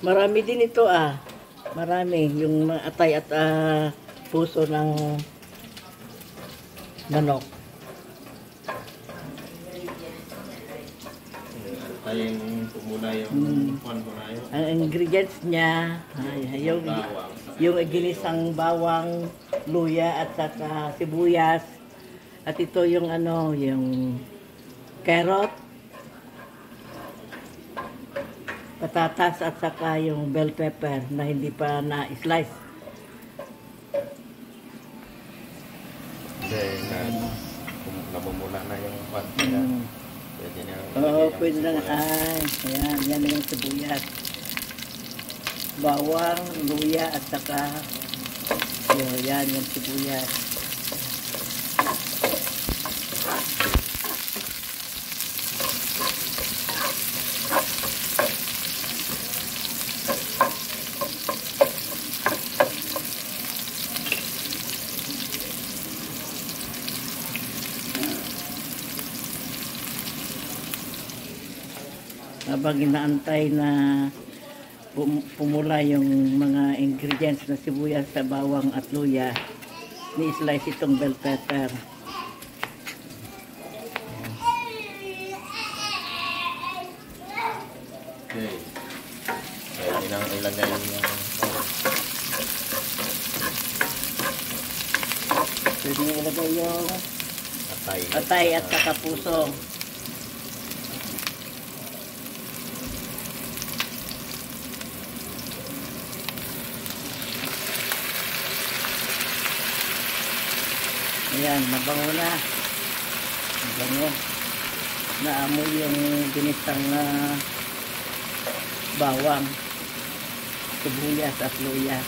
Marami din ito Marami. Yung mga atay at puso ng manok. Tayong pumula yung Ang ingredients niya, yung ginisang bawang, luya at saka sibuyas. At ito yung yung carrot, patatas at saka yung bell pepper na hindi pa na-slice. Namumula na yung pan. Pwede na. Oo, pwede na. Ayan, yan na yung sibuyas. Bawang, luya at saka yan yung sibuyas. Habang inaantay na pumula yung mga ingredients na sibuyas sa bawang at luya, ni-slice itong bell pepper. Okay. Pwede nang ilagay yung Pwede nyo ilagay yung atay. atay at saka puso. Ayan, mabango na. Mabango. Naamoy yung ginisang bawang, sibuyas at luya.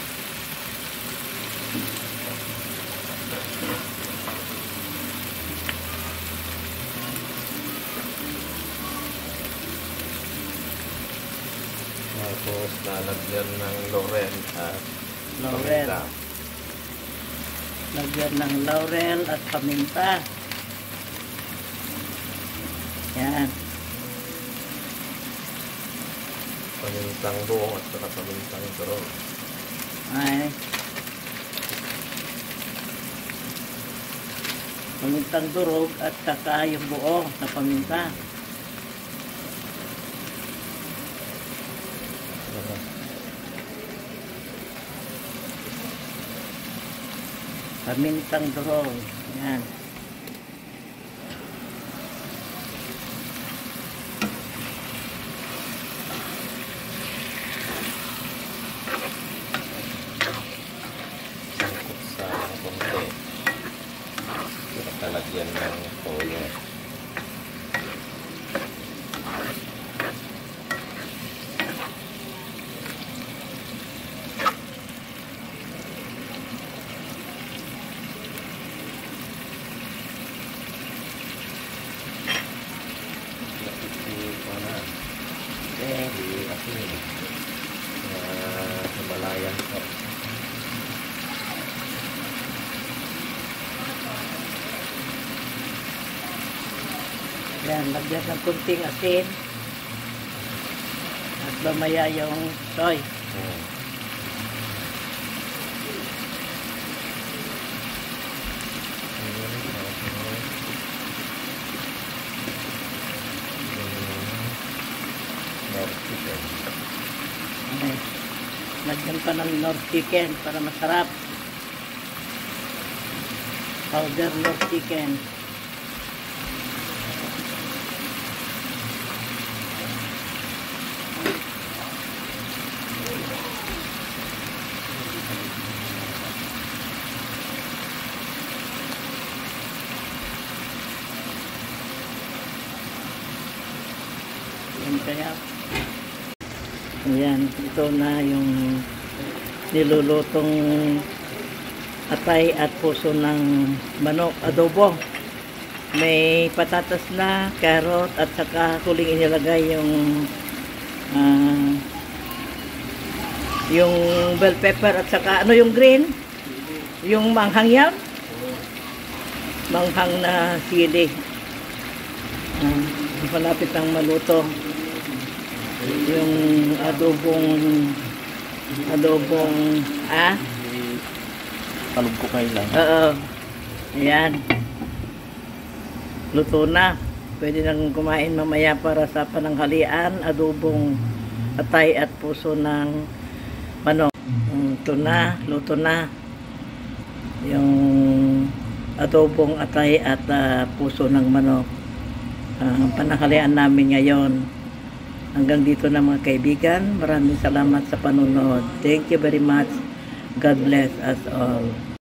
Tapos lalagyan ng laurel at Laurel. paminta. Lagyan ng laurel at paminta. Yan. Pamintang buo at saka pamintang durog. Ay. Pamintang durog at saka yung buo na paminta. Pamintang durog. Yan. Sangkot sa konti. Talagyan ng toyo. Himalayan po. Yan, lagyan ng kunting asin. At mamaya yung soy. Okay. Lagyan pa ng North chicken para masarap. Powder North chicken. Yan kaya. Ayan, ito na yung nilulutong atay at puso ng manok, adobo. May patatas na, carrot at saka huling inilagay yung bell pepper at saka ano yung green? Yung manghang yan? Manghang na sili. Malapit ang maluto. yung adobong Talog ko kayo lang. oo, ayan, luto na. Pwede nang kumain mamaya para sa pananghalian. Adobong atay at puso ng manok. Ito na, luto na yung adobong atay at puso ng manok. Ang pananghalian namin ngayon. Hanggang dito na mga kaibigan. Maraming salamat sa panonood. Thank you very much. God bless us all.